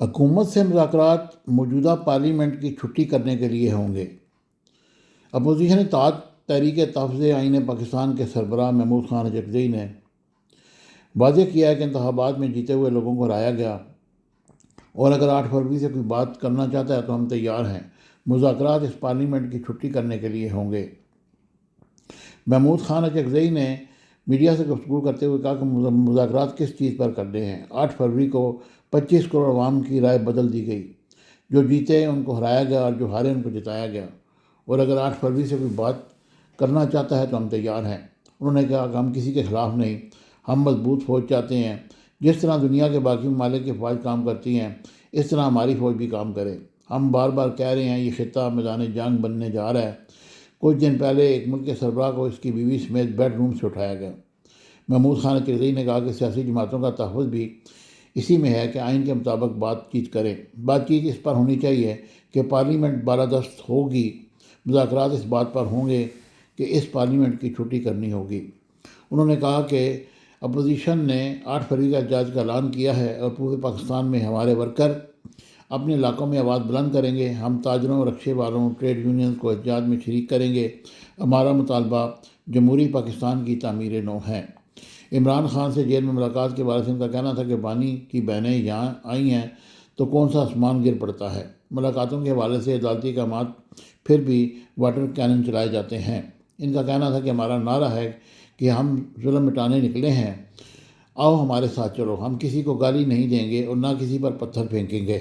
حکومت سے مذاکرات موجودہ پارلیمنٹ کی چھٹی کرنے کے لیے ہوں گے۔ اپوزیشن اتحاد تحریک تحفظ آئین پاکستان کے سربراہ محمود خان اچکزئی نے واضح کیا ہے کہ انتخابات میں جیتے ہوئے لوگوں کو ہرایا گیا، اور اگر 8 فروری سے کوئی بات کرنا چاہتا ہے تو ہم تیار ہیں۔ مذاکرات اس پارلیمنٹ کی چھٹی کرنے کے لیے ہوں گے۔ محمود خان اچکزئی نے میڈیا سے گفتگو کرتے ہوئے کہا کہ مذاکرات کس چیز پر کرنے ہیں۔ 8 فروری کو 25 کروڑ عوام کی رائے بدل دی گئی، جو جیتے ان کو ہرایا گیا اور جو ہارے ان کو جتایا گیا، اور اگر 8 فروری سے کوئی بات کرنا چاہتا ہے تو ہم تیار ہیں۔ انہوں نے کہا کہ ہم کسی کے خلاف نہیں، ہم مضبوط فوج چاہتے ہیں۔ جس طرح دنیا کے باقی ممالک کی فوج کام کرتی ہیں، اس طرح ہماری فوج بھی کام کرے۔ ہم بار بار کہہ رہے ہیں یہ خطہ میدان جنگ بننے جا رہا ہے۔ کچھ دن پہلے ایک ملک کے سربراہ کو اس کی بیوی سمیت بیڈ روم سے اٹھایا گیا۔ محمود خان اچکزئی نے کہا کہ سیاسی جماعتوں کا تحفظ بھی اسی میں ہے کہ آئین کے مطابق بات چیت کریں۔ بات چیت اس پر ہونی چاہیے کہ پارلیمنٹ بالادست ہوگی۔ مذاکرات اس بات پر ہوں گے کہ اس پارلیمنٹ کی چھٹی کرنی ہوگی۔ انہوں نے کہا کہ اپوزیشن نے 8 فروری کا احتجاج کا اعلان کیا ہے اور پورے پاکستان میں ہمارے ورکر اپنے علاقوں میں آواز بلند کریں گے۔ ہم تاجروں، رکشے والوں، ٹریڈ یونینز کو احتجاج میں شریک کریں گے۔ ہمارا مطالبہ جمہوری پاکستان کی تعمیر نو ہے۔ عمران خان سے جیل میں ملاقات کے بارے سے ان کا کہنا تھا کہ بانی کی بہنیں یہاں آئی ہیں تو کون سا آسمان گر پڑتا ہے۔ ملاقاتوں کے حوالے سے عدالتی احکامات پھر بھی واٹر کینن چلائے جاتے ہیں۔ ان کا کہنا تھا کہ ہمارا نعرہ ہے کہ ہم ظلم مٹانے نکلے ہیں، آؤ ہمارے ساتھ چلو، ہم کسی کو گالی نہیں دیں گے اور نہ کسی پر پتھر پھینکیں گے۔